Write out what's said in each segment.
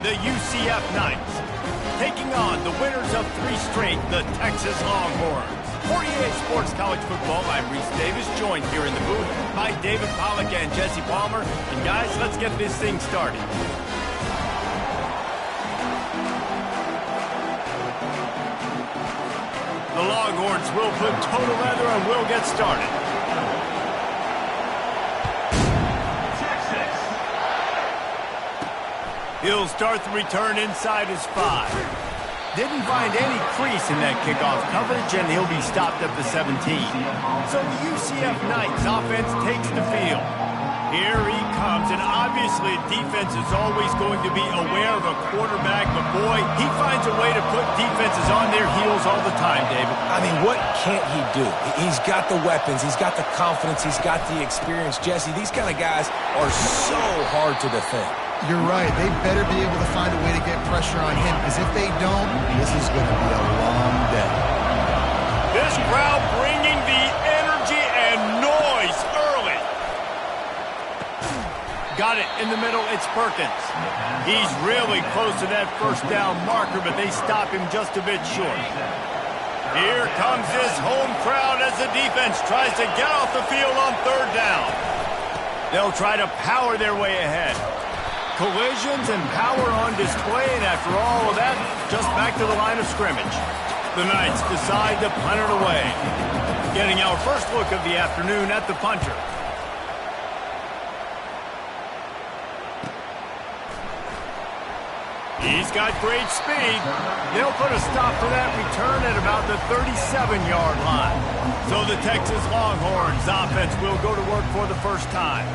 The UCF Knights, taking on the winners of 3 straight, the Texas Longhorns. For EA Sports College Football, I'm Reese Davis, joined here in the booth by David Pollack and Jesse Palmer. And guys, let's get this thing started. The Longhorns will put total leather and will get started. He'll start the return inside his 5. Didn't find any crease in that kickoff coverage, and he'll be stopped at the 17. So the UCF Knights offense takes the field. Here he comes, and obviously defense is always going to be aware of a quarterback, but boy, he finds a way to put defenses on their heels all the time, David. I mean, what can't he do? He's got the weapons, he's got the confidence, he's got the experience. Jesse, these kind of guys are so hard to defend. You're right. They better be able to find a way to get pressure on him, because if they don't, this is going to be a long day. This crowd bringing the energy and noise early. Got it in the middle. It's Perkins. He's really close to that first down marker, but they stop him just a bit short. Here comes this home crowd as the defense tries to get off the field on 3rd down. They'll try to power their way ahead. Collisions and power on display, and after all of that, just back to the line of scrimmage. The Knights decide to punt it away. Getting our first look of the afternoon at the punter. He's got great speed. They'll put a stop to that return at about the 37-yard line. So the Texas Longhorns offense will go to work for the first time.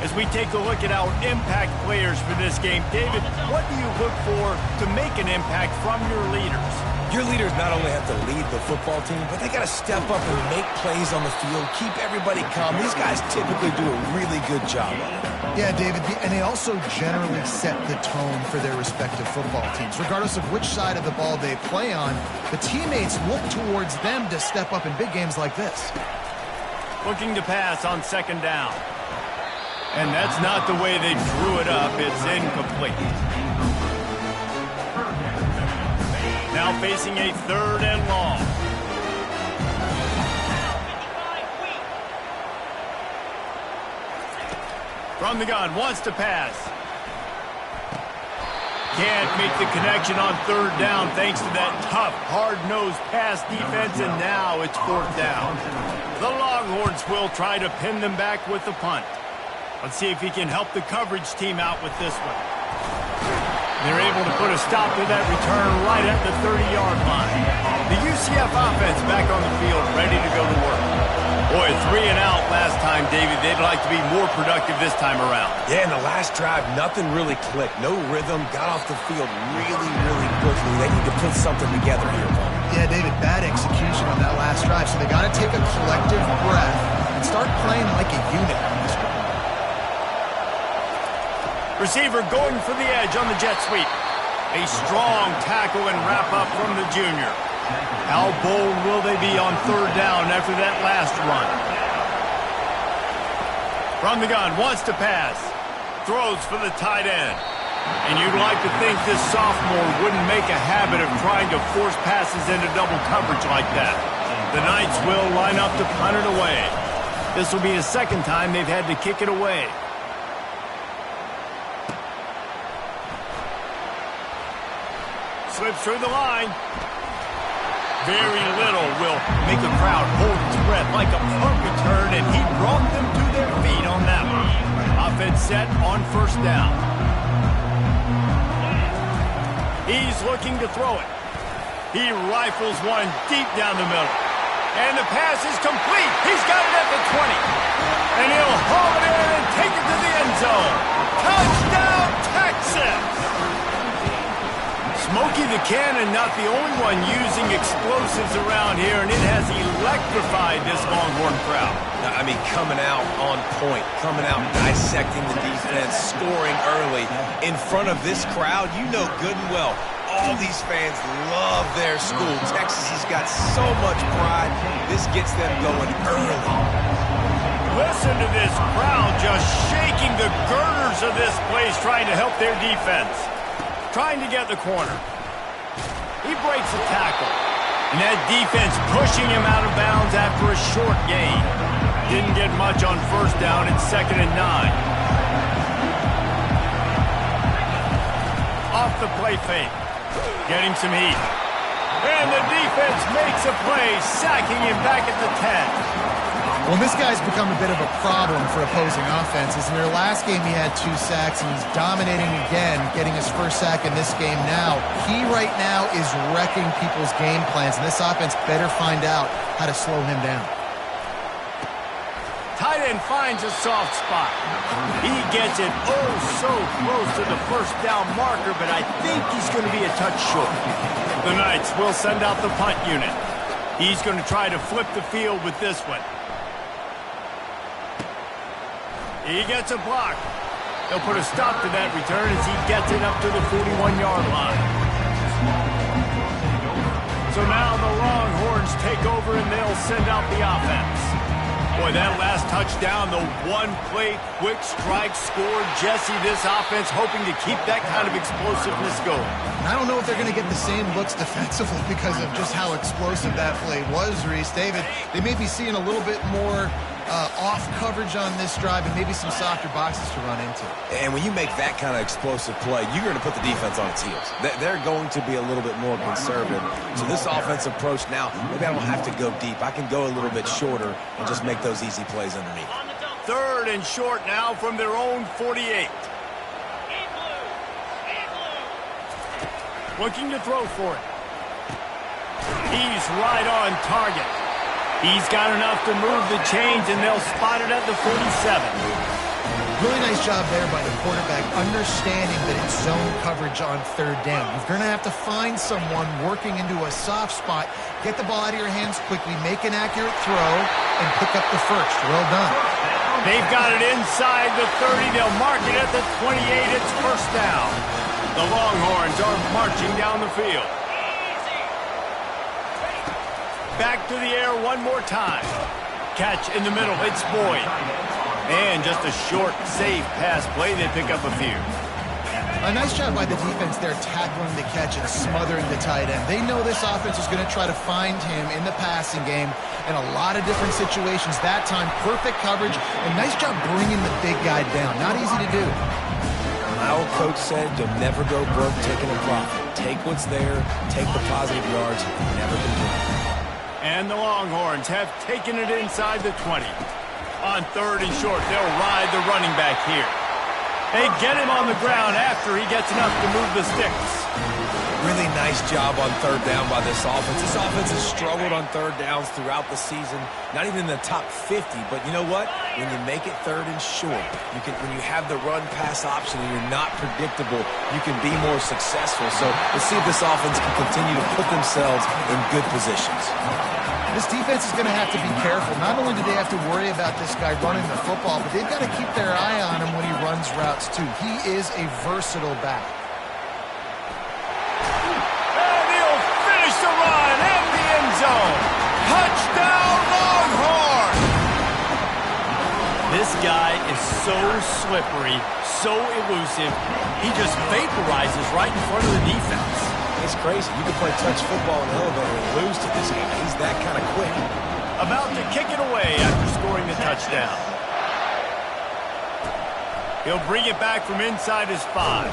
As we take a look at our impact players for this game, David, what do you look for to make an impact from your leaders? Your leaders not only have to lead the football team, but they got to step up and make plays on the field, keep everybody calm. These guys typically do a really good job of it. Yeah, David, and they also generally set the tone for their respective football teams. Regardless of which side of the ball they play on, the teammates look towards them to step up in big games like this. Looking to pass on 2nd down. And that's not the way they drew it up. It's incomplete. Now facing a 3rd and long. From the gun, wants to pass. Can't make the connection on 3rd down thanks to that tough, hard-nosed pass defense, and now it's 4th down. The Longhorns will try to pin them back with the punt. Let's see if he can help the coverage team out with this one. They're able to put a stop to that return right at the 30-yard line. The UCF offense back on the field, ready to go to work. Boy, 3 and out last time, David. They'd like to be more productive this time around. Yeah, in the last drive, nothing really clicked. No rhythm, got off the field really, really quickly. They need to put something together here, Paul. Yeah, David, bad execution on that last drive, so they got to take a collective breath and start playing like a unit on this one. Receiver going for the edge on the jet sweep. A strong tackle and wrap up from the junior. How bold will they be on 3rd down after that last run? From the gun, wants to pass. Throws for the tight end. And you'd like to think this sophomore wouldn't make a habit of trying to force passes into double coverage like that. The Knights will line up to punt it away. This will be the 2nd time they've had to kick it away. Slips through the line. Very little will make a crowd hold its breath like a punt return, and he brought them to their feet on that one. Offense set on 1st down. He's looking to throw it. He rifles one deep down the middle. And the pass is complete. He's got it at the 20. And he'll haul it in and take it to the end zone. Touchdown, Texas! Smokey the Cannon, not the only one using explosives around here, and it has electrified this Longhorn crowd. I mean, coming out on point, coming out dissecting the defense, scoring early. In front of this crowd, you know good and well, all these fans love their school. Texas has got so much pride. This gets them going early. Listen to this crowd just shaking the girders of this place, trying to help their defense. trying to get the corner. He breaks a tackle. And that defense pushing him out of bounds after a short gain. Didn't get much on first down. It's 2nd and 9. Off the play fake. Getting some heat. And the defense makes a play, sacking him back at the 10. Well, this guy's become a bit of a problem for opposing offenses. In their last game, he had 2 sacks, and he's dominating again, getting his first sack in this game now. He right now is wrecking people's game plans, and this offense better find out how to slow him down. Tight end finds a soft spot. He gets it so close to the first down marker, but I think he's going to be a touch short. The Knights will send out the punt unit. He's going to try to flip the field with this one. He gets a block. They'll put a stop to that return as he gets it up to the 41-yard line. So now the Longhorns take over and they'll send out the offense. Boy, that last touchdown, the one-play quick strike score. Jesse, this offense hoping to keep that kind of explosiveness going. And I don't know if they're going to get the same looks defensively because of just how explosive that play was, Reese. David, they may be seeing a little bit more off coverage on this drive and maybe some softer boxes to run into. And when you make that kind of explosive play, you're going to put the defense on its heels. They're going to be a little bit more conservative. So this offense approach now, maybe I don't have to go deep. I can go a little bit shorter and just make those easy plays underneath. 3rd and short now from their own 48. Looking to throw for it. He's right on target. He's got enough to move the chains, and they'll spot it at the 47. Really nice job there by the quarterback, understanding that it's zone coverage on 3rd down. You're going to have to find someone working into a soft spot, get the ball out of your hands quickly, make an accurate throw, and pick up the first. Well done. They've got it inside the 30. They'll mark it at the 28. It's first down. The Longhorns are marching down the field. Back to the air one more time. Catch in the middle. It's Boyd. And just a short, safe pass play. They pick up a few. A nice job by the defense there tackling the catch and smothering the tight end. They know this offense is going to try to find him in the passing game in a lot of different situations. That time, perfect coverage, and nice job bringing the big guy down. Not easy to do. My old coach said, you'll never go broke taking a profit. Take what's there, take the positive yards, and never complain. And the Longhorns have taken it inside the 20. On 3rd and short, they'll ride the running back here. They get him on the ground after he gets enough to move the sticks. Really nice job on 3rd down by this offense. This offense has struggled on 3rd downs throughout the season. Not even in the top 50, but you know what? When you make it 3rd and short, when you have the run-pass option and you're not predictable, you can be more successful. So let's see if this offense can continue to put themselves in good positions. This defense is going to have to be careful. Not only do they have to worry about this guy running the football, but they've got to keep their eye on him when he runs routes too. He is a versatile back. And he'll finish the run at the end zone. Touchdown, Longhorn! This guy is so slippery, so elusive. He just vaporizes right in front of the defense. It's crazy. You can play touch football in the elevator and lose to this guy. He's that kind of quick. About to kick it away after scoring the touchdown. He'll bring it back from inside his 5.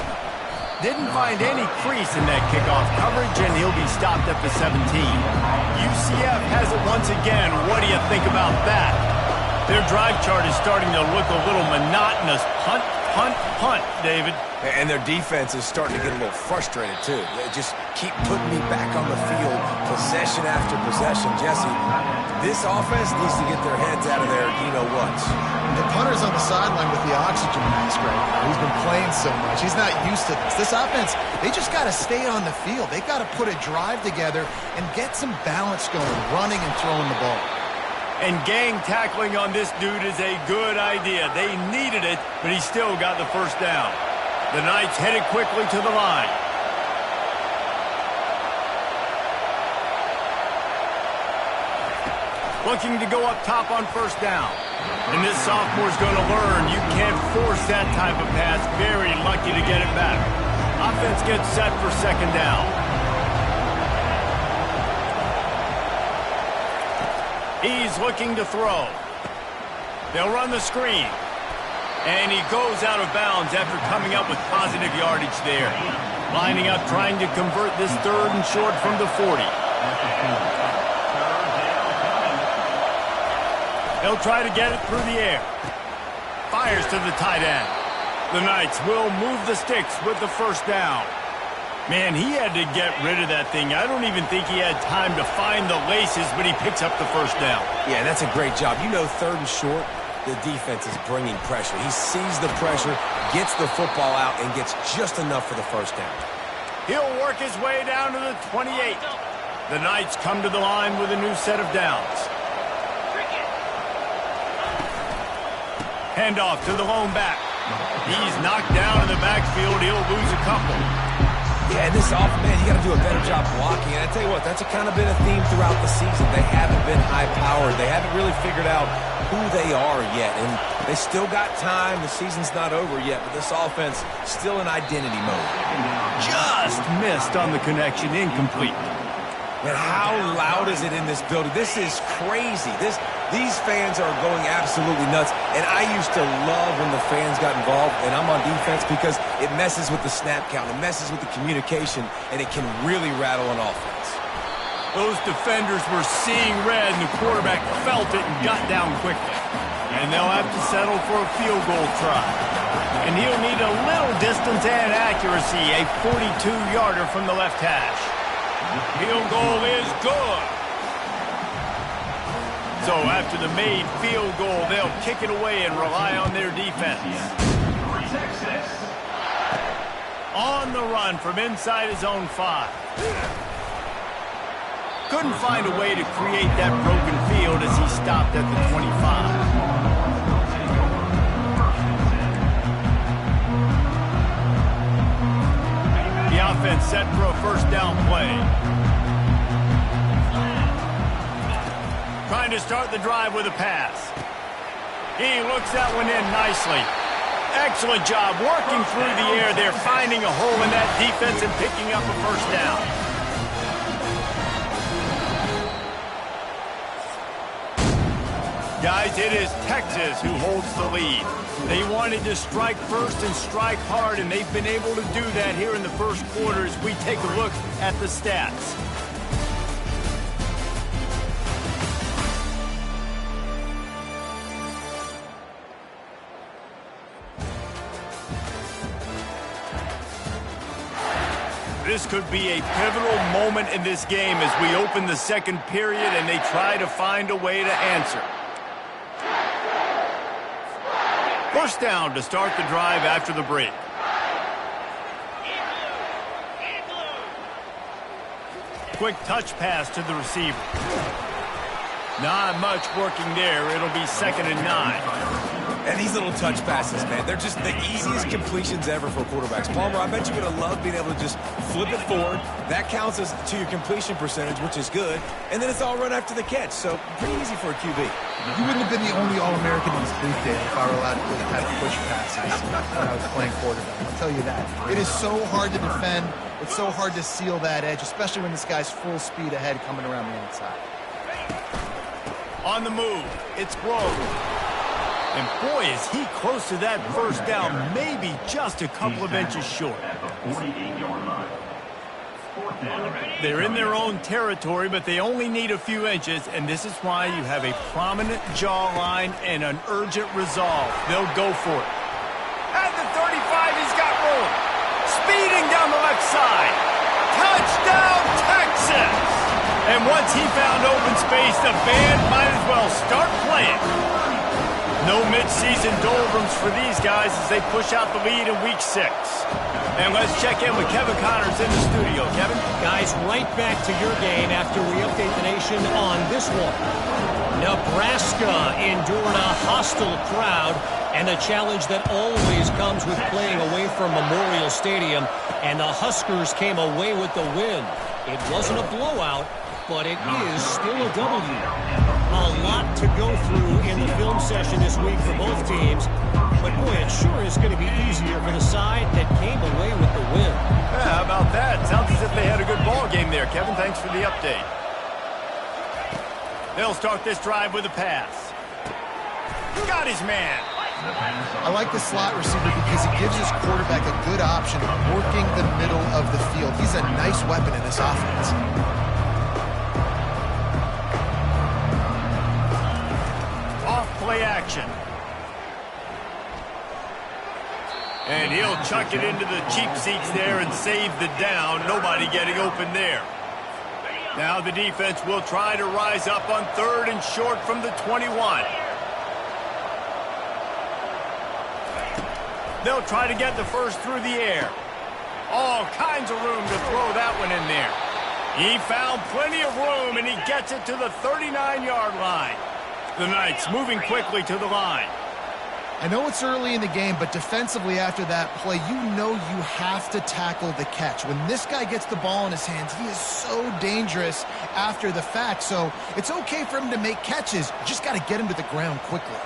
Didn't find any crease in that kickoff coverage, and he'll be stopped at the 17. UCF has it once again. What do you think about that? Their drive chart is starting to look a little monotonous. Punt, punt, punt, David. And their defense is starting to get a little frustrated, too. They just keep putting me back on the field, possession after possession. Jesse, this offense needs to get their heads out of there, you-know-what. The punter's on the sideline with the oxygen mask right now. He's been playing so much. He's not used to this. This offense, they just got to stay on the field. They've got to put a drive together and get some balance going, running and throwing the ball. And gang tackling on this dude is a good idea. They needed it, but he still got the first down. The Knights headed quickly to the line. Looking to go up top on first down. And this sophomore's going to learn you can't force that type of pass. Very lucky to get it back. Offense gets set for second down. He's looking to throw. They'll run the screen. And he goes out of bounds after coming up with positive yardage there. Lining up, trying to convert this 3rd and short from the 40. He'll try to get it through the air. Fires to the tight end. The Knights will move the sticks with the first down. Man, he had to get rid of that thing. I don't even think he had time to find the laces, but he picks up the first down. Yeah, that's a great job. You know, 3rd and short, the defense is bringing pressure. He sees the pressure, gets the football out, and gets just enough for the first down. He'll work his way down to the 28. The Knights come to the line with a new set of downs. Handoff to the lone back. He's knocked down in the backfield. He'll lose a couple. Yeah, and this offense, man, you got to do a better job blocking. And I tell you what, that's kind of been a theme throughout the season. They haven't been high-powered. They haven't really figured out who they are yet. And they still got time. The season's not over yet, but this offense still in identity mode. Just missed on the connection. Incomplete. Man, how loud is it in this building? This is crazy. These fans are going absolutely nuts. And I used to love when the fans got involved, and I'm on defense because it messes with the snap count. It messes with the communication, and it can really rattle an offense. Those defenders were seeing red, and the quarterback felt it and got down quickly. And they'll have to settle for a field goal try. And he'll need a little distance and accuracy, a 42-yarder from the left hash. Field goal is good. So after the made field goal, they'll kick it away and rely on their defense. On the run from inside his own 5. Couldn't find a way to create that broken field as he stopped at the 25. The offense set for a first down play. Trying to start the drive with a pass. He looks that one in nicely. Excellent job working through the air there, finding a hole in that defense and picking up a first down. Guys, it is Texas who holds the lead. They wanted to strike first and strike hard, and they've been able to do that here in the first quarter as we take a look at the stats. This could be a pivotal moment in this game as we open the second period and they try to find a way to answer. First down to start the drive after the break. Quick touch pass to the receiver. Not much working there. It'll be 2nd and 9. And these little touch passes, man, they're just the easiest completions ever for quarterbacks. Palmer, I bet you're going to love being able to just flip it forward. That counts as to your completion percentage, which is good. And then it's all run after the catch, so pretty easy for a QB. You wouldn't have been the only All-American in this booth, Dave, if I were allowed to really have push passes when I was playing quarterback. I'll tell you that. It is so hard to defend. It's so hard to seal that edge, especially when this guy's full speed ahead coming around the outside. On the move, it's Grove. And boy, is he close to that first down, maybe just a couple of inches short. They're in their own territory, but they only need a few inches, and this is why you have a prominent jawline and an urgent resolve. They'll go for it. At the 35, he's got room. Speeding down the left side. Touchdown, Texas! And once he found open space, the band might as well start playing. No mid-season doldrums for these guys as they push out the lead in Week 6. And let's check in with Kevin Connors in the studio. Kevin? Guys, right back to your game after we update the nation on this one. Nebraska endured a hostile crowd and a challenge that always comes with playing away from Memorial Stadium. And the Huskers came away with the win. It wasn't a blowout, but it is still a W. A lot to go through in the film session this week for both teams, but Boy, it sure is going to be easier for the side that came away with the win. Yeah, how about that? Sounds as if they had a good ball game there, Kevin. Thanks for the update. They'll start this drive with a pass. Got his man. I like the slot receiver because he gives his quarterback a good option of working the middle of the field. He's a nice weapon in this offense. Off play action. And he'll chuck it into the cheap seats there and save the down. Nobody getting open there. Now the defense will try to rise up on 3rd and short from the 21. They'll try to get the first through the air. All kinds of room to throw that one in there. He found plenty of room, and he gets it to the 39-yard line. The Knights moving quickly to the line. I know it's early in the game, but defensively after that play, you know you have to tackle the catch. When this guy gets the ball in his hands, he is so dangerous after the fact. So it's okay for him to make catches. You just got to get him to the ground quickly.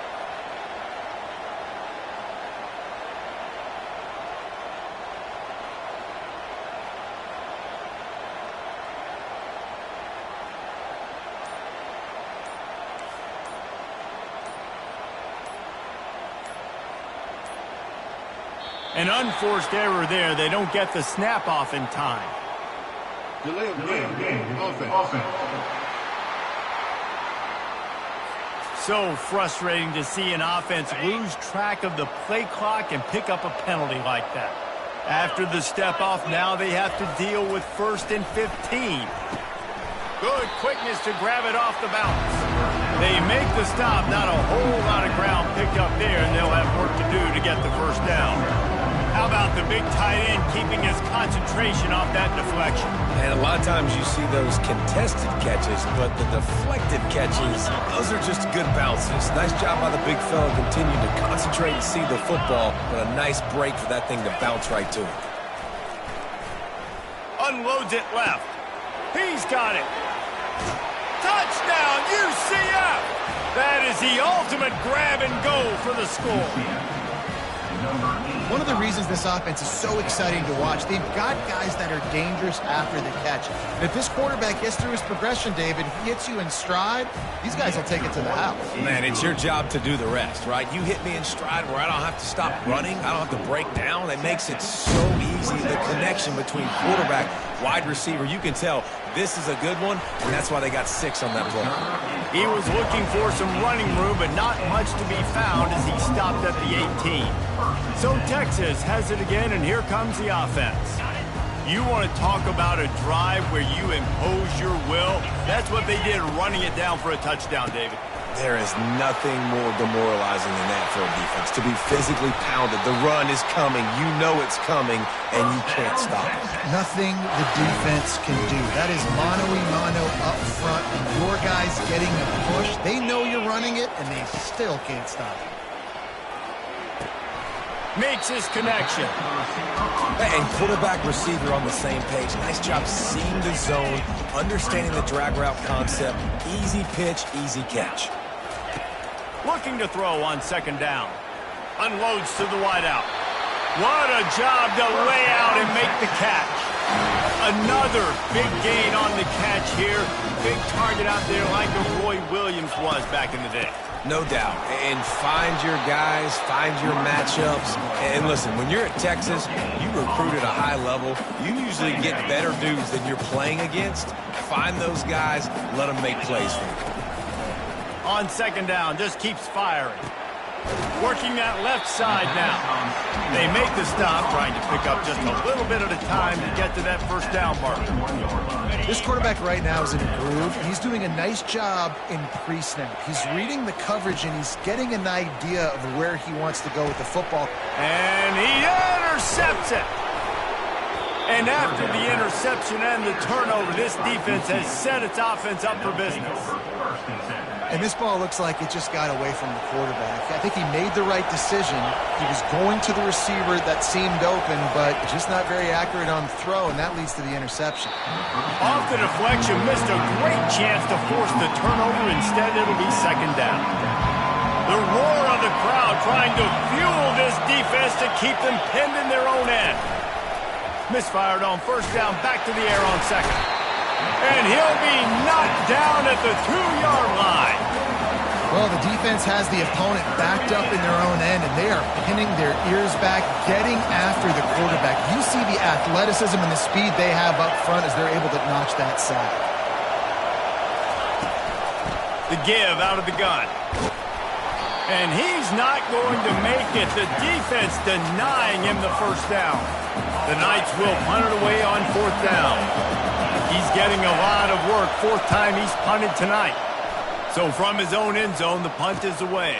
An unforced error there. They don't get the snap off in time. Delay of game. Offense. So frustrating to see an offense lose track of the play clock and pick up a penalty like that. After the step off, now they have to deal with 1st and 15. Good quickness to grab it off the bounce. They make the stop. Not a whole lot of ground picked up there, and they'll have work to do to get the first down. How about the big tight end keeping his concentration off that deflection? And a lot of times you see those contested catches, but the deflected catches, those are just good bounces. Nice job by the big fella continuing to concentrate and see the football, but a nice break for that thing to bounce right to it. Unloads it left. He's got it. Touchdown, UCF! That is the ultimate grab and go for the score. One of the reasons this offense is so exciting to watch, they've got guys that are dangerous after the catch. And if this quarterback gets through his progression, David, he hits you in stride, these guys will take it to the house. Man, it's your job to do the rest, right? You hit me in stride where I don't have to stop running. I don't have to break down. It makes it so easy. The connection between quarterback, wide receiver, you can tell this is a good one, and that's why they got 6 on that play. He was looking for some running room, but not much to be found as he stopped at the 18. So Texas has it again, and here comes the offense. You want to talk about a drive where you impose your will? That's what they did, running it down for a touchdown, David. There is nothing more demoralizing than that for a defense, to be physically pounded. The run is coming. You know it's coming, and you can't stop it. Nothing the defense can do. That is mano-a-mano up front, and your guys getting a push. They know you're running it, and they still can't stop it. Makes his connection. And quarterback receiver on the same page. Nice job seeing the zone, understanding the drag route concept. Easy pitch, easy catch. Looking to throw on 2nd down. Unloads to the wideout. What a job to lay out and make the catch. Another big gain on the catch here. Big target out there like the Roy Williams was back in the day. No doubt. And find your guys, find your matchups. And listen, when you're at Texas, you recruit at a high level. You usually get better dudes than you're playing against. Find those guys, let them make plays for you. On 2nd down, just keeps firing. Working that left side now. They make the stop, trying to pick up just a little bit at a time to get to that first down marker. This quarterback right now is in a groove, and he's doing a nice job in pre-snap. He's reading the coverage, and he's getting an idea of where he wants to go with the football. And he intercepts it. And after the interception and the turnover, this defense has set its offense up for business. And this ball looks like it just got away from the quarterback. I think he made the right decision. He was going to the receiver that seemed open, but just not very accurate on the throw, and that leads to the interception. Off the deflection, missed a great chance to force the turnover. Instead, it'll be 2nd down. The roar of the crowd trying to fuel this defense to keep them pinned in their own end. Misfired on first down, back to the air on second. And he'll be knocked down at the 2-yard line. Well, the defense has the opponent backed up in their own end, and they are pinning their ears back, getting after the quarterback. You see the athleticism and the speed they have up front as they're able to notch that sack. The give out of the gun. And he's not going to make it. The defense denying him the first down. The Knights will punt it away on fourth down. He's getting a lot of work. Fourth time he's punted tonight. So from his own end zone, the punt is away.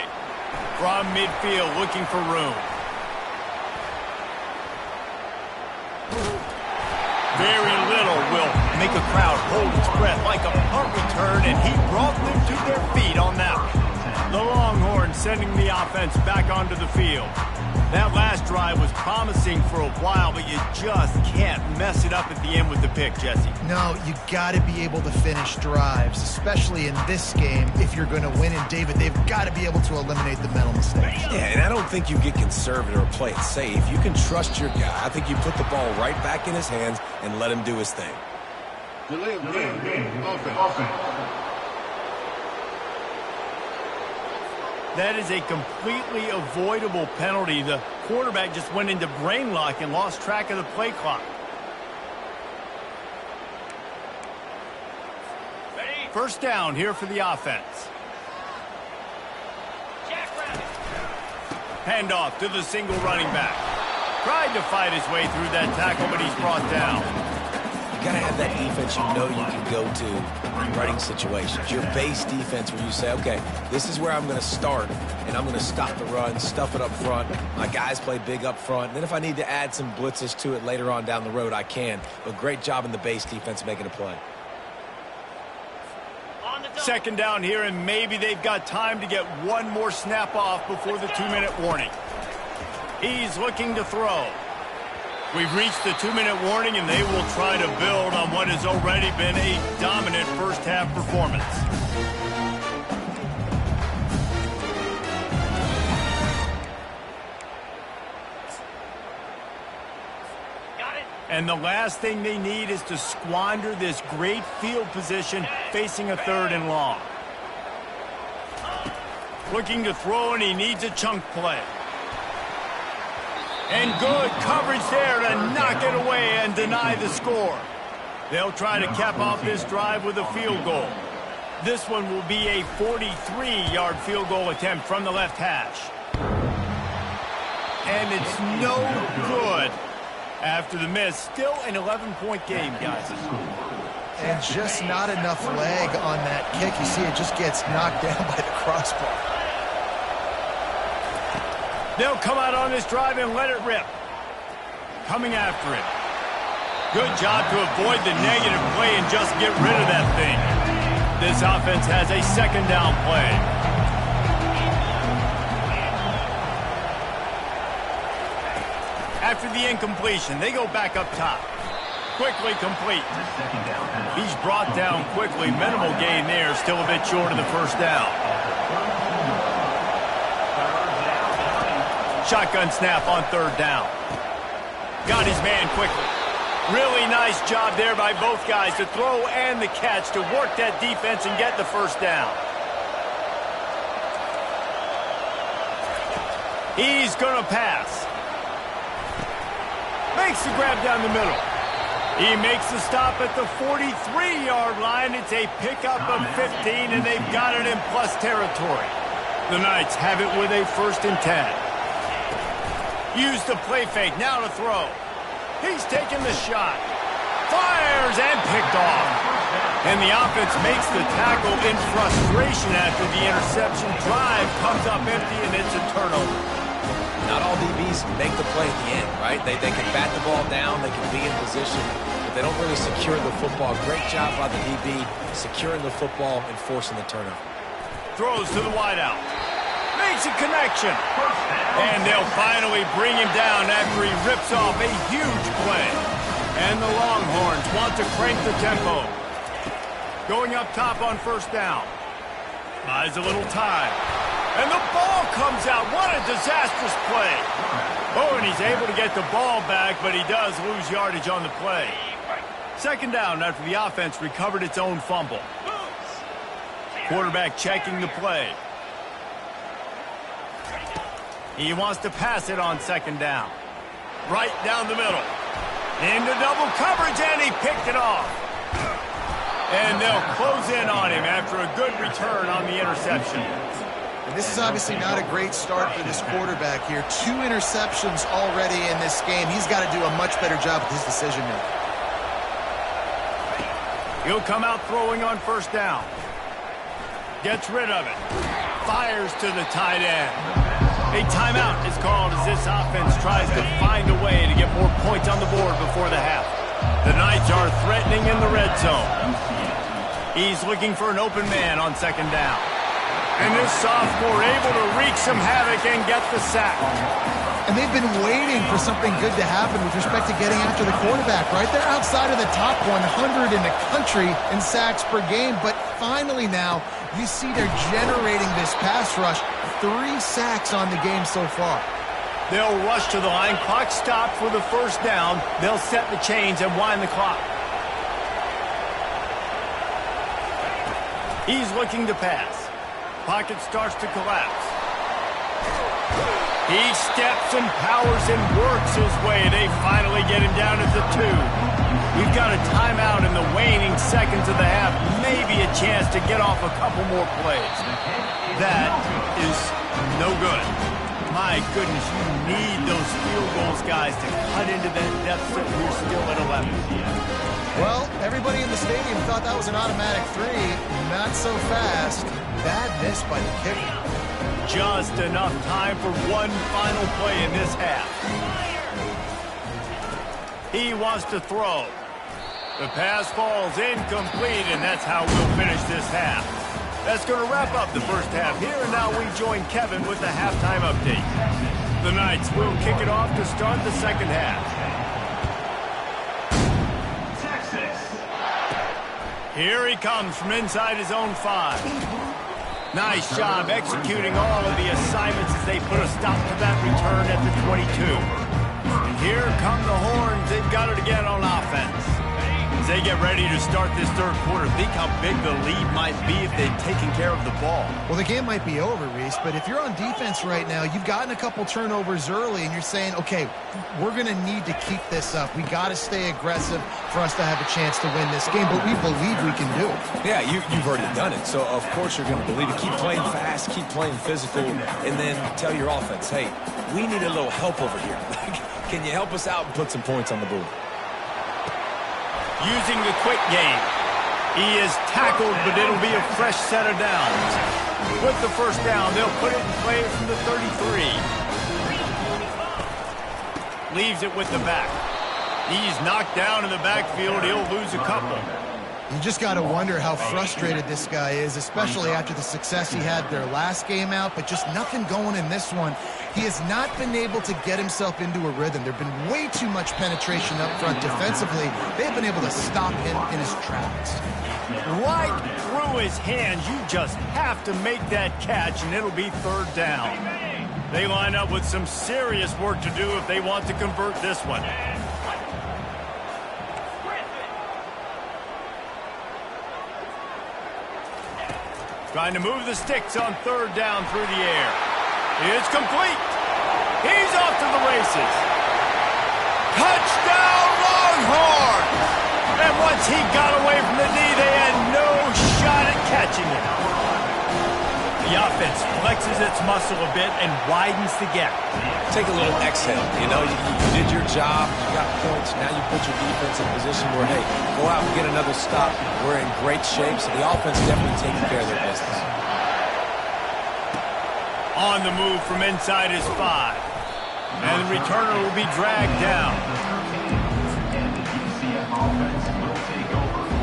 From midfield, looking for room. Very little will make a crowd hold its breath like a punt return, and he brought them to their feet on that one. The Longhorns sending the offense back onto the field. That last drive was promising for a while, but you just can't mess it up at the end with the pick, Jesse. No, you got to be able to finish drives, especially in this game. If you're going to win, and David, they've got to be able to eliminate the mental mistakes. Yeah, and I don't think you get conservative or play it safe. You can trust your guy. I think you put the ball right back in his hands and let him do his thing. That is a completely avoidable penalty. The quarterback just went into brain lock and lost track of the play clock. First down here for the offense. Handoff to the single running back. Tried to fight his way through that tackle, but he's brought down. You got to have that defense you know you can go to in running situations. Your base defense where you say, okay, this is where I'm going to start, and I'm going to stop the run, stuff it up front. My guys play big up front. Then if I need to add some blitzes to it later on down the road, I can. But great job in the base defense making a play. Second down here, and maybe they've got time to get one more snap off before the 2-minute warning. He's looking to throw. We've reached the 2-minute warning, and they will try to build on what has already been a dominant first-half performance. And the last thing they need is to squander this great field position facing a 3rd and long. Looking to throw, and he needs a chunk play. And good coverage there to knock it away and deny the score. They'll try to cap off this drive with a field goal. This one will be a 43-yard field goal attempt from the left hash. And it's no good. After the miss, still an 11-point game, guys. And just not enough leg on that kick. You see it just gets knocked down by the crossbar. They'll come out on this drive and let it rip. Coming after it. Good job to avoid the negative play and just get rid of that thing. This offense has a second down play. After the incompletion, they go back up top. Quickly complete. He's brought down quickly. Minimal gain there. Still a bit short of the first down. Shotgun snap on 3rd down. Got his man quickly. Really nice job there by both guys to throw and the catch to work that defense and get the first down. He's going to pass. Makes the grab down the middle. He makes the stop at the 43-yard line. It's a pickup of 15, and they've got it in plus territory. The Knights have it with a 1st and 10. Use the play fake, now to throw. He's taking the shot. Fires and picked off. And the offense makes the tackle in frustration after the interception. Drive comes up empty, and it's a turnover. Not all DBs make the play at the end, right? They can bat the ball down, they can be in position, but they don't really secure the football. Great job by the DB securing the football and forcing the turnover. Throws to the wideout. Makes a connection. And they'll finally bring him down after he rips off a huge play. And the Longhorns want to crank the tempo. Going up top on first down. Buys a little time. And the ball comes out. What a disastrous play. Oh, and he's able to get the ball back, but he does lose yardage on the play. Second down after the offense recovered its own fumble. Quarterback checking the play. He wants to pass it on second down. Right down the middle. Into double coverage, and he picked it off. And they'll close in on him after a good return on the interception. And this is obviously not a great start for this quarterback here. 2 interceptions already in this game. He's got to do a much better job with his decision-making. He'll come out throwing on first down. Gets rid of it. Fires to the tight end. A timeout is called as this offense tries to find a way to get more points on the board before the half. The Knights are threatening in the red zone. He's looking for an open man on second down. And this sophomore able to wreak some havoc and get the sack. And they've been waiting for something good to happen with respect to getting after the quarterback, right? They're outside of the top 100 in the country in sacks per game, but finally now you see they're generating this pass rush. 3 sacks on the game so far. They'll rush to the line. Clock stopped for the first down. They'll set the chains and wind the clock. He's looking to pass. Pocket starts to collapse. He steps and powers and works his way. They finally get him down at the 2. We've got a timeout in the waning seconds of the half. Maybe a chance to get off a couple more plays. That is no good. My goodness, you need those field goals, guys, to cut into that deficit. We're still at 11. Well, everybody in the stadium thought that was an automatic 3. Not so fast. Bad miss by the kicker. Just enough time for one final play in this half. He wants to throw. The pass falls incomplete, and that's how we'll finish this half. That's going to wrap up the first half here, and now we join Kevin with the halftime update. The Knights will kick it off to start the second half. Here he comes from inside his own 5. Nice job executing all of the assignments as they put a stop to that return at the 22. And here come the Horns. They've got it again on offense. As they get ready to start this third quarter, think how big the lead might be if they'd taken care of the ball. Well, the game might be over, Reese, but if you're on defense right now, you've gotten a couple turnovers early, and you're saying, okay, we're going to need to keep this up. We got to stay aggressive for us to have a chance to win this game, but we believe we can do it. Yeah, you've already done it, so of course you're going to believe it. Keep playing fast, keep playing physical, and then tell your offense, hey, we need a little help over here. Can you help us out and put some points on the board? Using the quick game. He is tackled, but it'll be a fresh set of downs. With the first down, they'll put it in play from the 33. Leaves it with the back. He's knocked down in the backfield. He'll lose a couple. You just got to wonder how frustrated this guy is, especially after the success he had their last game out, but just nothing going in this one. He has not been able to get himself into a rhythm. There have been way too much penetration up front defensively. They've been able to stop him in his tracks. Right through his hands. You just have to make that catch, and it'll be third down. They line up with some serious work to do if they want to convert this one. Trying to move the sticks on third down through the air. It's complete. He's off to the races. Touchdown, Longhorns! And once he got away from the knee, they had no shot at catching him. The offense flexes its muscle a bit and widens the gap. Take a little exhale. You know, you did your job. You got points. Now you put your defense in a position where, hey, go out and get another stop. We're in great shape, so the offense definitely taking care of their business. On the move from inside his 5. And the returner will be dragged down.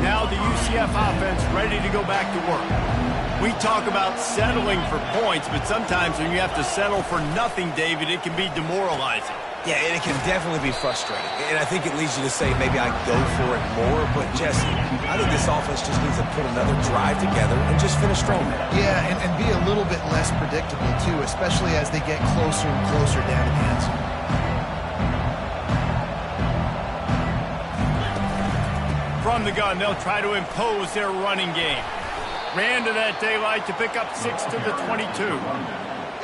Now the UCF offense ready to go back to work. We talk about settling for points, but sometimes when you have to settle for nothing, David, it can be demoralizing. Yeah, and it can definitely be frustrating. And I think it leads you to say maybe I go for it more. But, Jesse, I think this offense just needs to put another drive together and just finish strong. Yeah, and be a little bit less predictable, too, especially as they get closer and closer down to the end zone. From the gun, they'll try to impose their running game. Ran to that daylight to pick up 6 to the 22.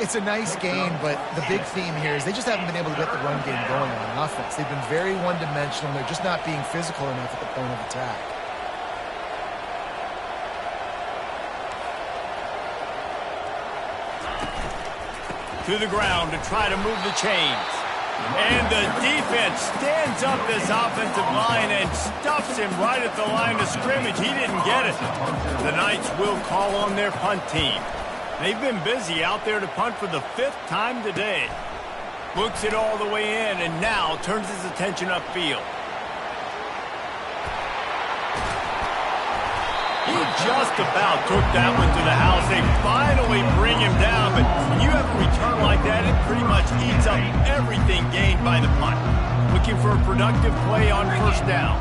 It's a nice game, but the big theme here is they just haven't been able to get the run game going on offense. They've been very one-dimensional. They're just not being physical enough at the point of attack. To the ground to try to move the chains. And the defense stands up this offensive line and stuffs him right at the line of scrimmage. He didn't get it. The Knights will call on their punt team. They've been busy out there to punt for the 5th time today. Looks it all the way in and now turns his attention upfield. He just about took that one to the house. They finally bring him down, but when you have a return like that, it pretty much eats up everything gained by the punt. Looking for a productive play on first down.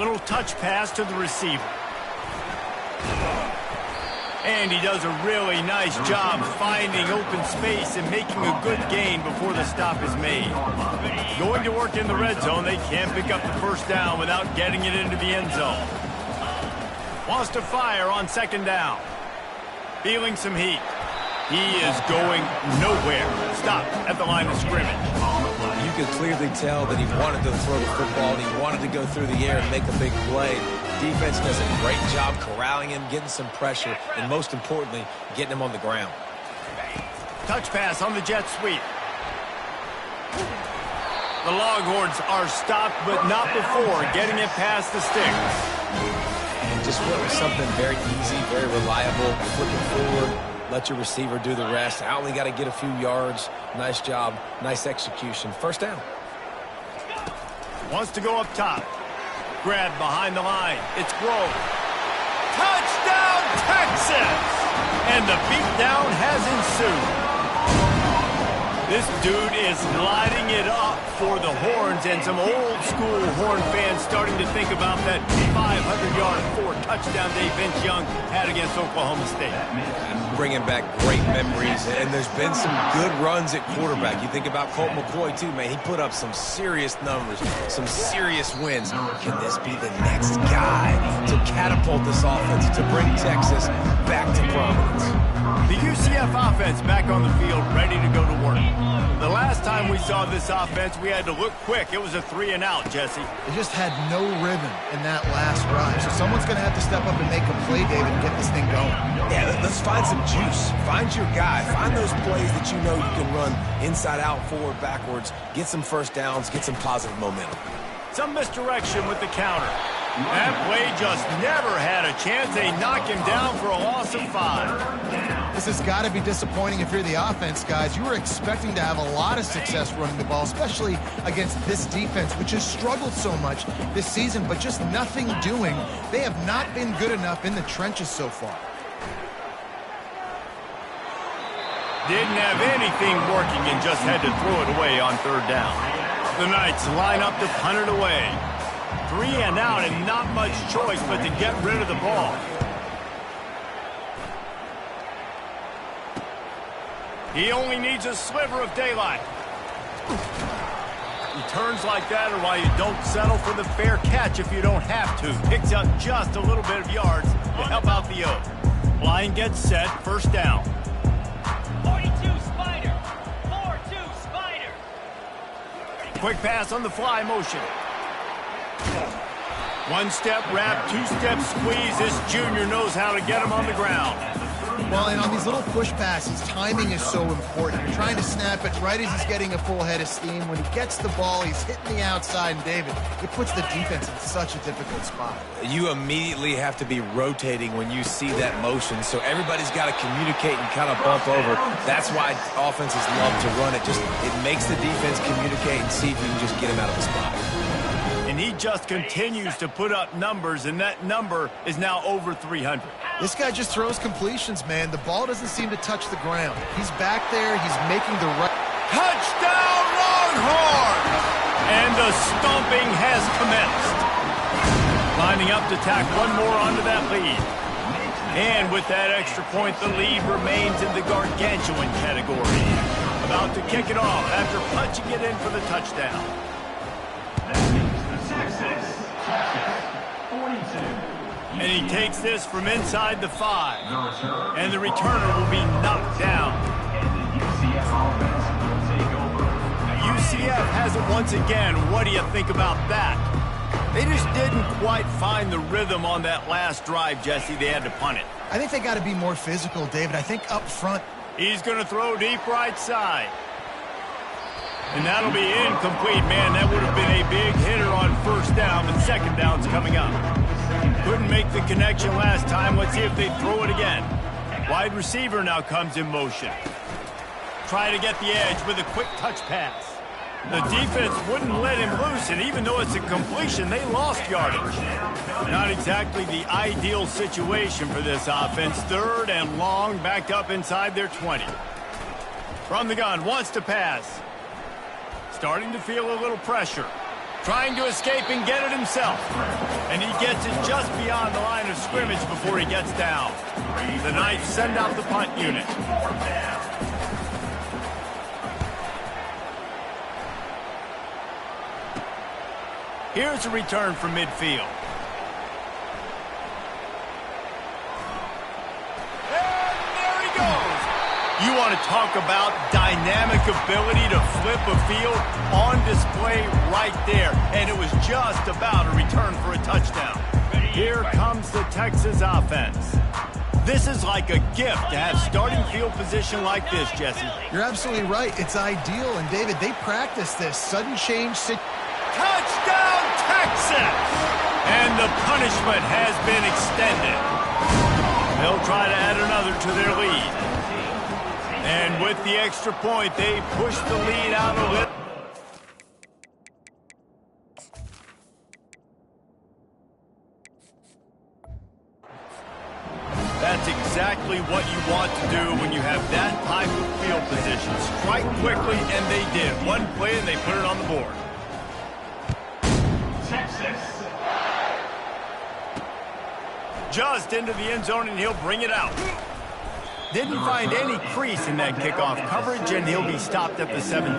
Little touch pass to the receiver. And he does a really nice job finding open space and making a good gain before the stop is made. Going to work in the red zone, they can't pick up the first down without getting it into the end zone. Wants to fire on second down. Feeling some heat. He is going nowhere. Stop at the line of scrimmage. You could clearly tell that he wanted to throw the football and he wanted to go through the air and make a big play. Defense does a great job corralling him, getting some pressure, and most importantly, getting him on the ground. Touch pass on the jet sweep. The Longhorns are stopped, but not before getting it past the sticks. Just went with something very easy, very reliable. Flipping forward, let your receiver do the rest. I only got to get a few yards. Nice job, nice execution. First down. Wants to go up top. Grab behind the line. It's Grove. Touchdown, Texas! And the beatdown has ensued. This dude is lighting it up for the Horns, and some old-school Horn fans starting to think about that 500-yard, 4-touchdown day Vince Young had against Oklahoma State. Bringing back great memories, and there's been some good runs at quarterback. You think about Colt McCoy, too, man. He put up some serious numbers, some serious wins. Can this be the next guy to catapult this offense, to bring Texas back to prominence? The UCF offense back on the field, ready to go to work. The last time we saw this offense, we had to look quick. It was a 3-and-out, Jesse. They just had no rhythm in that last drive. So someone's going to have to step up and make a play, David, and get this thing going. Yeah, let's find some juice. Find your guy. Find those plays that you know you can run inside out, forward, backwards. Get some first downs. Get some positive momentum. Some misdirection with the counter. That play just never had a chance. They knock him down for a loss of 5. This has got to be disappointing if you're the offense, guys. You were expecting to have a lot of success running the ball, especially against this defense, which has struggled so much this season, but just nothing doing. They have not been good enough in the trenches so far. Didn't have anything working and just had to throw it away on third down. The Knights line up to punt it away. 3-and-out and not much choice but to get rid of the ball. He only needs a sliver of daylight. Returns like that are why you don't settle for the fair catch if you don't have to. Picks up just a little bit of yards to help out the Oak. Line gets set, first down. 42 Spider. 4-2 Spider. Quick pass on the fly motion. One-step wrap, two-step squeeze. This junior knows how to get him on the ground. Well, and on these little push passes, timing is so important. You're trying to snap it right as he's getting a full head of steam. When he gets the ball, he's hitting the outside, and David, it puts the defense in such a difficult spot. You immediately have to be rotating when you see that motion, so everybody's got to communicate and kind of bump over. That's why offenses love to run it. It makes the defense communicate and see if you can just get him out of the spot. And he just continues to put up numbers, and that number is now over 300. This guy just throws completions, man. The ball doesn't seem to touch the ground. He's back there. He's making the right... Touchdown, Longhorns! And the stomping has commenced. Lining up to tack one more onto that lead. And with that extra point, the lead remains in the gargantuan category. About to kick it off after punching it in for the touchdown. And he takes this from inside the 5. And the returner will be knocked down. UCF has it once again. What do you think about that? They just didn't quite find the rhythm on that last drive, Jesse. They had to punt it. I think they got to be more physical, David. I think up front. He's going to throw deep right side. And that'll be incomplete. Man, that would have been a big hitter on first down, but second down's coming up. Couldn't make the connection last time. Let's see if they throw it again. Wide receiver now comes in motion. Try to get the edge with a quick touch pass. The defense wouldn't let him loose, and even though it's a completion, they lost yardage. Not exactly the ideal situation for this offense. Third and long, backed up inside their 20. From the gun, wants to pass. Starting to feel a little pressure. Trying to escape and get it himself. And he gets it just beyond the line of scrimmage before he gets down. The Knights send out the punt unit. Here's a return from midfield. And there he goes. You want to talk about dynamic ability to flip a field on display right there. And it was just about a return for a touchdown. Here comes the Texas offense. This is like a gift to have starting field position like this, Jesse. You're absolutely right. It's ideal. And, David, they practice this sudden change situation. Touchdown, Texas! And the punishment has been extended. They'll try to add another to their lead. And with the extra point, they push the lead out a little. That's exactly what you want to do when you have that type of field position. Strike quickly, and they did. One play, and they put it on the board. Just into the end zone, and he'll bring it out. Didn't find any crease in that kickoff coverage, and he'll be stopped at the 17.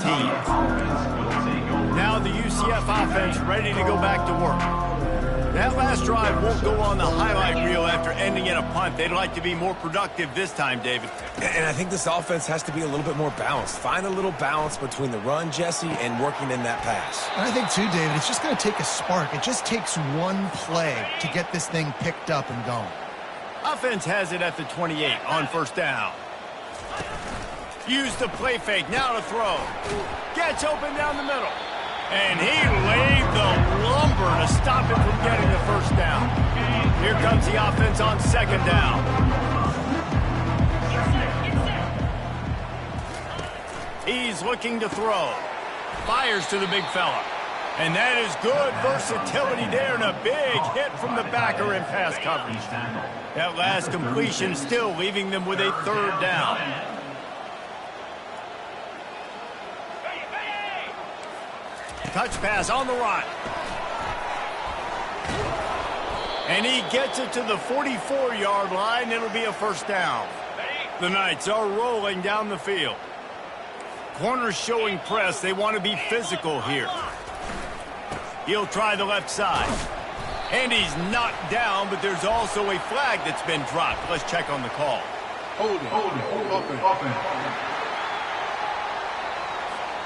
Now the UCF offense ready to go back to work. That last drive won't go on the highlight reel after ending in a punt. They'd like to be more productive this time, David. And I think this offense has to be a little bit more balanced. Find a little balance between the run, Jesse, and working in that pass. And I think, too, David, it's just going to take a spark. It just takes one play to get this thing picked up and going. Offense has it at the 28 on first down. Use the play fake, now to throw. Gets open down the middle. And he laid the lumber to stop him from getting the first down. Here comes the offense on second down. He's looking to throw. Fires to the big fella. And that is good versatility there, and a big hit from the backer in pass coverage. That last completion still leaving them with a third down. Touch pass on the run. And he gets it to the 44-yard line. It'll be a first down. The Knights are rolling down the field. Corners showing press. They want to be physical here. He'll try the left side. And he's knocked down, but there's also a flag that's been dropped. Let's check on the call. Hold it. Open.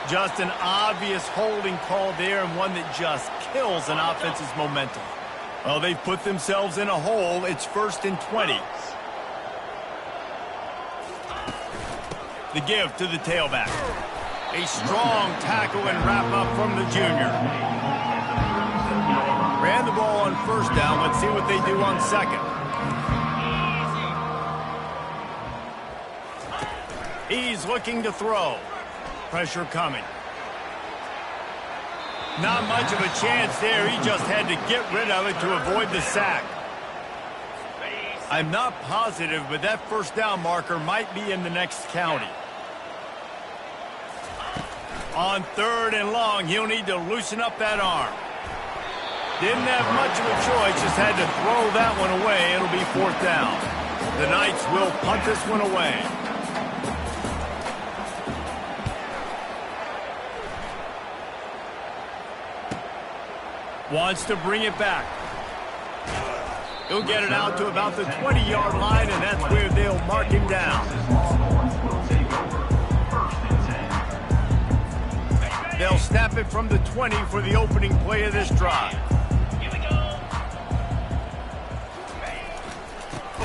Just an obvious holding call there, and one that just kills an offense's momentum. Well, they've put themselves in a hole. It's 1st and 20. The give to the tailback. A strong tackle and wrap up from the junior. Ran the ball on first down. Let's see what they do on second. He's looking to throw. Pressure coming. Not much of a chance there. He just had to get rid of it to avoid the sack. I'm not positive, but that first down marker might be in the next county. On 3rd and long, he'll need to loosen up that arm. Didn't have much of a choice, just had to throw that one away. It'll be 4th down. The Knights will punt this one away. Wants to bring it back. He'll get it out to about the 20-yard line, and that's where they'll mark him down. They'll snap it from the 20 for the opening play of this drive.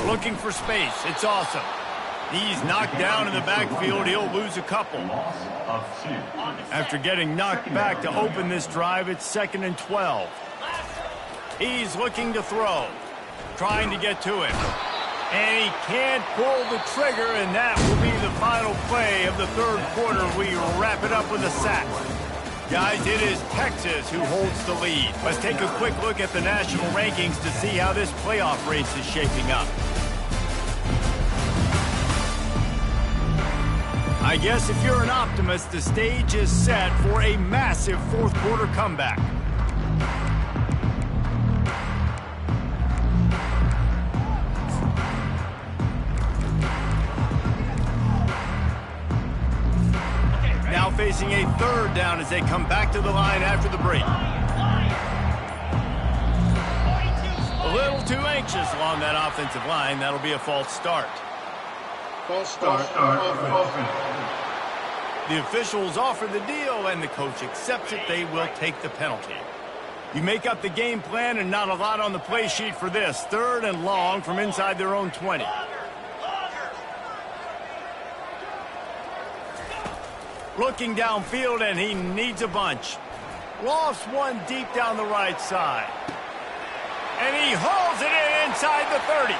Looking for space. It's awesome. He's knocked down in the backfield. He'll lose a couple. After getting knocked back to open this drive, it's 2nd and 12. He's looking to throw. Trying to get to him. And he can't pull the trigger, and that will be the final play of the 3rd quarter. We wrap it up with a sack. Guys, it is Texas who holds the lead. Let's take a quick look at the national rankings to see how this playoff race is shaping up. I guess if you're an optimist, the stage is set for a massive 4th quarter comeback. Now facing a 3rd down as they come back to the line after the break. A little too anxious along that offensive line. That'll be a false start. False start. The officials offer the deal, and the coach accepts it. They will take the penalty. You make up the game plan, and not a lot on the play sheet for this. 3rd and long from inside their own 20. Looking downfield, and he needs a bunch. Lofts one deep down the right side. And he hauls it in inside the 30.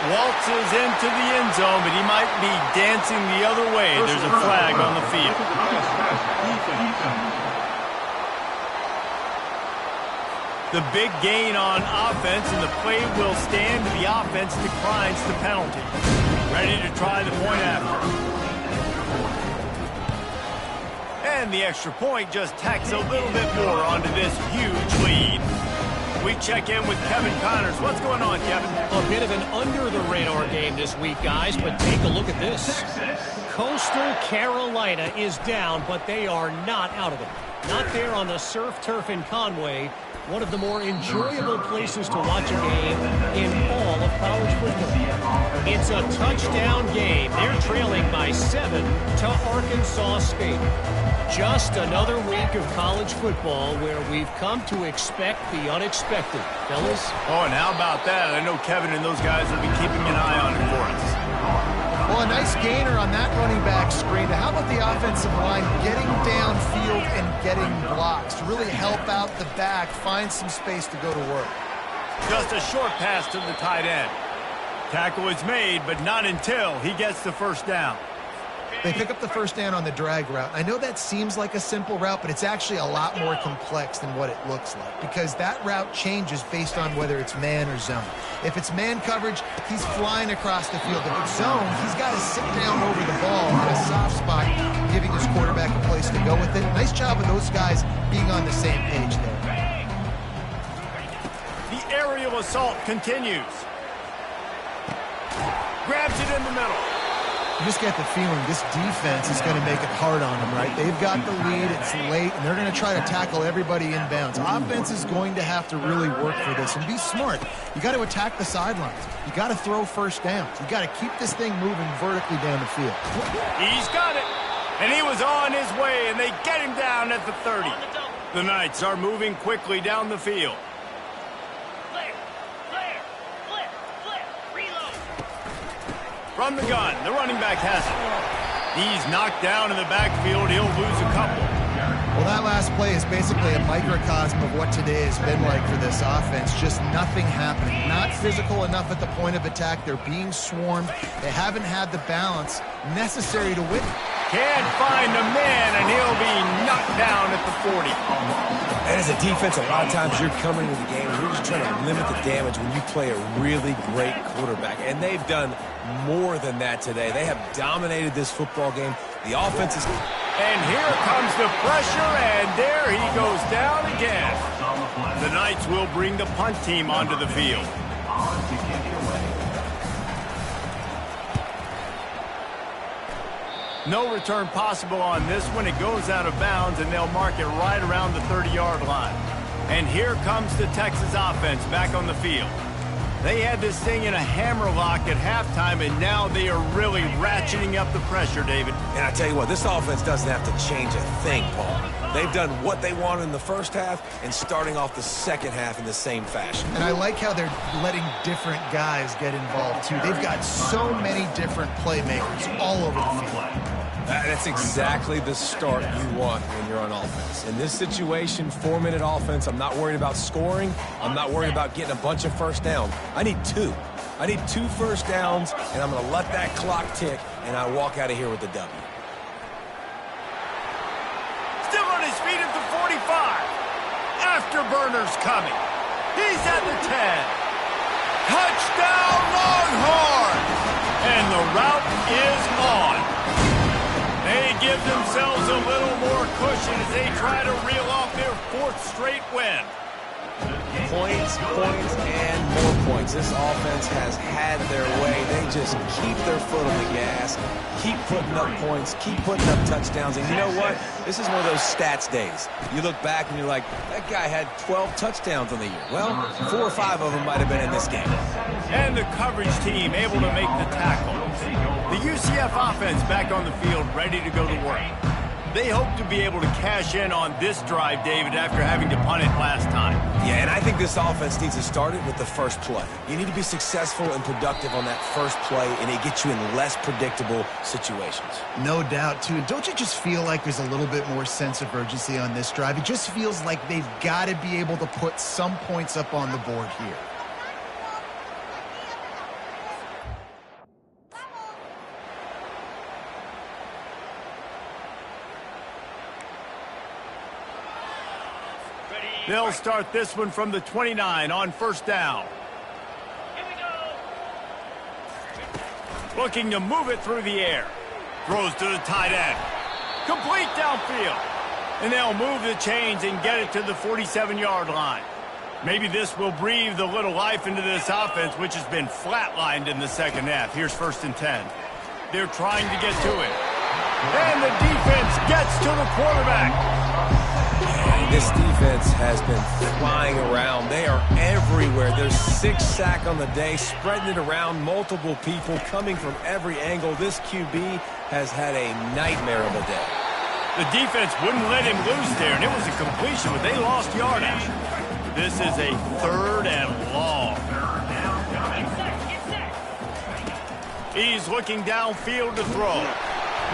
Waltzes into the end zone, but he might be dancing the other way. There's a flag on the field. The big gain on offense, and the play will stand. The offense declines the penalty. Ready to try the point after. And the extra point just tacks a little bit more onto this huge lead. We check in with Kevin Connors. What's going on, Kevin? A bit of an under-the-radar game this week, guys, but take a look at this. Coastal Carolina is down, but they are not out of it. Not there on the surf turf in Conway, one of the more enjoyable places to watch a game in all of college football. It's a touchdown game. They're trailing by 7 to Arkansas State. Just another week of college football where we've come to expect the unexpected. Fellas? Oh, and how about that? I know Kevin and those guys will be keeping an eye on it for us. Well, a nice gainer on that running back screen. How about the offensive line getting downfield and getting blocks to really help out the back, find some space to go to work? Just a short pass to the tight end. Tackle is made, but not until he gets the 1st down. They pick up the 1st down on the drag route. I know that seems like a simple route, but it's actually a lot more complex than what it looks like because that route changes based on whether it's man or zone. If it's man coverage, he's flying across the field. If it's zone, he's got to sit down over the ball in a soft spot, giving his quarterback a place to go with it. Nice job of those guys being on the same page there. The aerial assault continues. Grabs it in the middle. You just get the feeling this defense is going to make it hard on them, right? They've got the lead, it's late, and they're going to try to tackle everybody inbounds. Offense is going to have to really work for this and be smart. You got to attack the sidelines. You got to throw 1st downs. You got to keep this thing moving vertically down the field. He's got it, and he was on his way, and they get him down at the 30. The Knights are moving quickly down the field. From the gun, the running back has it. He's knocked down in the backfield. He'll lose a couple. Well, that last play is basically a microcosm of what today has been like for this offense. Just nothing happening. Not physical enough at the point of attack. They're being swarmed. They haven't had the balance necessary to win. Can't find a man, and he'll be knocked down at the 40. And as a defense, a lot of times you're coming into the game and you're just trying to limit the damage when you play a really great quarterback. And they've done more than that today. They have dominated this football game. The offense is... And here comes the pressure, and there he goes down again. The Knights will bring the punt team onto the field. No return possible on this one. It goes out of bounds, and they'll mark it right around the 30-yard line. And here comes the Texas offense back on the field. They had this thing in a hammerlock at halftime, and now they are really ratcheting up the pressure, David. And I tell you what, this offense doesn't have to change a thing, Paul. They've done what they wanted in the first half and starting off the second half in the same fashion. And I like how they're letting different guys get involved, too. They've got so many different playmakers all over the field. That's exactly the start you want when you're on offense. In this situation, 4-minute offense, I'm not worried about scoring. I'm not worried about getting a bunch of first downs. I need 2. I need 2 first downs, and I'm going to let that clock tick, and I walk out of here with the W. Still on his feet at the 45. Afterburner's coming. He's at the 10. Touchdown, Longhorns! And the route is on. They give themselves a little more cushion as they try to reel off their 4th straight win. Points, and more points. This offense has had their way. They just keep their foot on the gas, keep putting up points, keep putting up touchdowns. And you know what? This is one of those stats days. You look back and you're like, that guy had 12 touchdowns on the year. Well, 4 or 5 of them might have been in this game. And the coverage team able to make the tackle. The UCF offense back on the field, ready to go to work. They hope to be able to cash in on this drive, David, after having to punt it last time. Yeah, and I think this offense needs to start it with the first play. You need to be successful and productive on that first play, and it gets you in less predictable situations. No doubt, too. Don't you just feel like there's a little bit more sense of urgency on this drive? It just feels like they've got to be able to put some points up on the board here. They'll start this one from the 29 on first down. Here we go. Looking to move it through the air. Throws to the tight end. Complete downfield. And they'll move the chains and get it to the 47-yard line. Maybe this will breathe a little life into this offense, which has been flatlined in the second half. Here's 1st and 10. They're trying to get to it. And the defense gets to the quarterback. This defense has been flying around. They are everywhere. There's 6 sacks on the day, spreading it around, multiple people coming from every angle. This QB has had a nightmare of a day. The defense wouldn't let him loose there, and it was a completion, but they lost yardage. This is a 3rd and long. He's looking downfield to throw.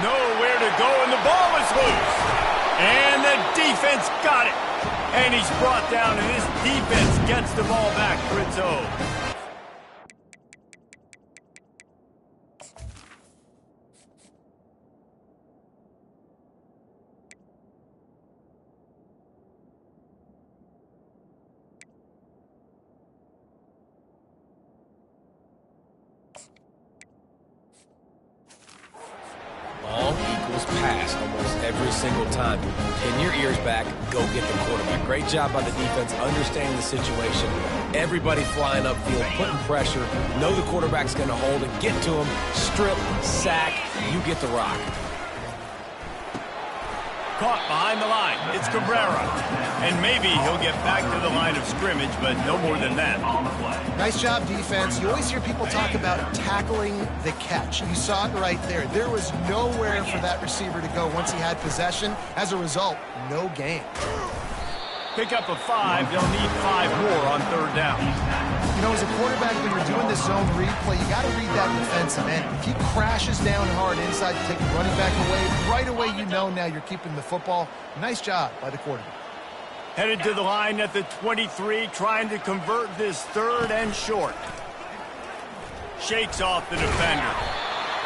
Nowhere to go, and the ball is loose. And the defense got it. And he's brought down, and this defense gets the ball back for its own. Ball equals pass almost every single time. Pin your ears back, go get the quarterback. Great job by the defense, understanding the situation. Everybody flying upfield, putting pressure. Know the quarterback's going to hold it. Get to him, strip, sack, you get the rock. Caught behind the line. It's Cabrera. And maybe he'll get back to the line of scrimmage, but no more than that. Nice job, defense. You always hear people talk about tackling the catch. You saw it right there. There was nowhere for that receiver to go once he had possession. As a result, no gain. Pick up a 5. They'll need 5 more on 3rd down. You know, as a quarterback, when you're doing this zone read play, you got to read that defensive end. If he crashes down hard inside to take the running back away, right away you know now you're keeping the football. Nice job by the quarterback. Headed to the line at the 23, trying to convert this 3rd and short. Shakes off the defender.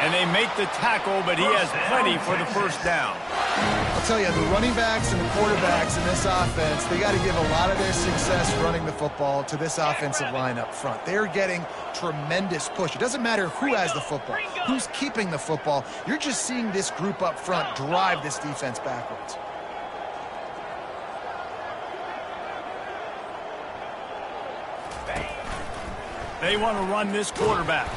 And they make the tackle, but he has plenty for the first down. I'll tell you, the running backs and the quarterbacks in this offense, they got to give a lot of their success running the football to this offensive line up front. They're getting tremendous push. It doesn't matter who has the football, who's keeping the football. You're just seeing this group up front drive this defense backwards. They want to run this quarterback.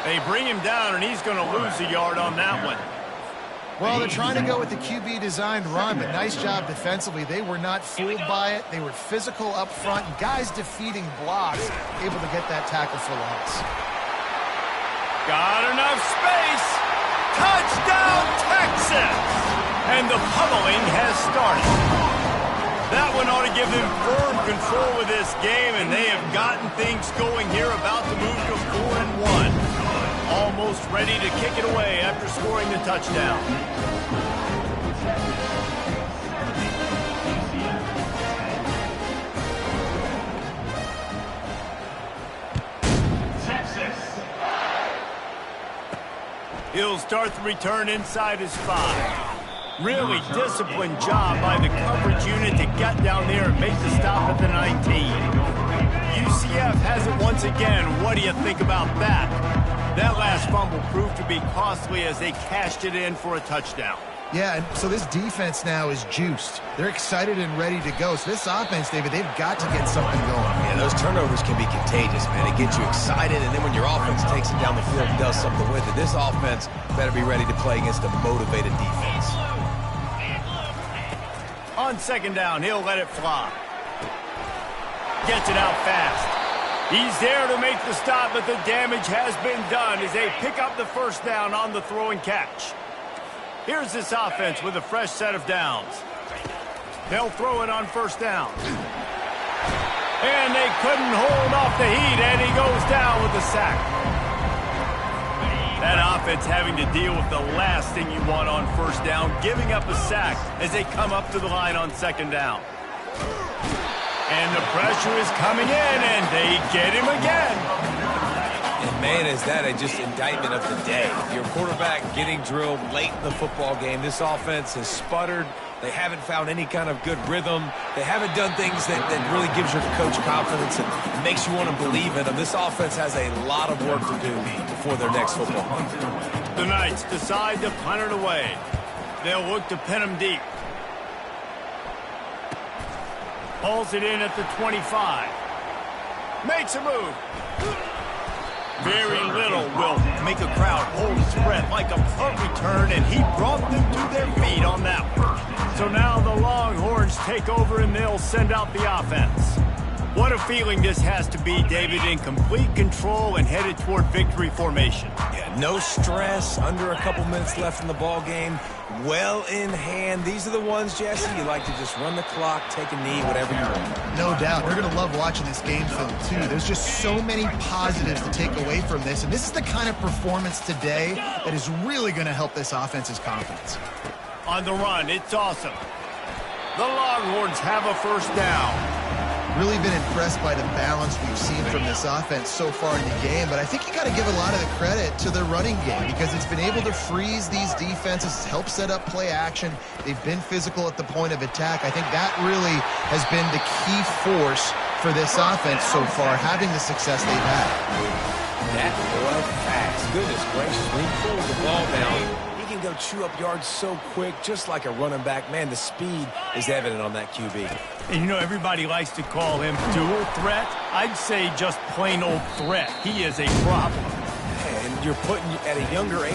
They bring him down, and he's going to lose a yard on that one. Well, they're trying to go with the QB-designed run, but nice job defensively. They were not fooled by it. They were physical up front. Guys defeating blocks, able to get that tackle for loss. Got enough space. Touchdown, Texas! And the pummeling has started. That one ought to give them firm control of this game, and they have gotten things going here, about to move to 4-1. Almost ready to kick it away after scoring the touchdown. He'll start the return inside his 5. Really disciplined job by the coverage unit to get down there and make the stop at the 19. UCF has it once again. What do you think about that? That last fumble proved to be costly as they cashed it in for a touchdown. Yeah, and so this defense now is juiced. They're excited and ready to go. So this offense, David, they've got to get something going. Yeah, those turnovers can be contagious, man. It gets you excited, and then when your offense takes it down the field and does something with it, this offense better be ready to play against a motivated defense. On second down, he'll let it fly. Gets it out fast. He's there to make the stop, but the damage has been done as they pick up the first down on the throw and catch. Here's this offense with a fresh set of downs. They'll throw it on first down. And they couldn't hold off the heat, and he goes down with the sack. That offense having to deal with the last thing you want on first down, giving up a sack as they come up to the line on second down. And the pressure is coming in, and they get him again. And man, is that just indictment of the day. Your quarterback getting drilled late in the football game. This offense has sputtered. They haven't found any kind of good rhythm. They haven't done things that really gives your coach confidence and makes you want to believe in them. This offense has a lot of work to do before their next football game. The Knights decide to punt it away. They'll look to pin him deep. Pulls it in at the 25. Makes a move. Very little will make a crowd hold its breath like a punt return, and he brought them to their feet on that one. So now the Longhorns take over, and they'll send out the offense. What a feeling this has to be, David, in complete control and headed toward victory formation. Yeah, no stress, under a couple minutes left in the ball game, well in hand. These are the ones, Jesse, you like to just run the clock, take a knee, whatever you want. No doubt. We're going to love watching this game film, too. There's just so many positives to take away from this, and this is the kind of performance today that is really going to help this offense's confidence. On the run, it's awesome. The Longhorns have a first down. Really been impressed by the balance we've seen from this offense so far in the game, but I think you got to give a lot of the credit to the running game because it's been able to freeze these defenses, help set up play action. They've been physical at the point of attack. I think that really has been the key force for this offense so far, having the success they've had. That was fast. Goodness gracious, when he pulls the ball down, he can go chew up yards so quick, just like a running back. Man, the speed is evident on that QB. And you know, everybody likes to call him dual threat. I'd say just plain old threat. He is a problem. And you're putting, at a younger age,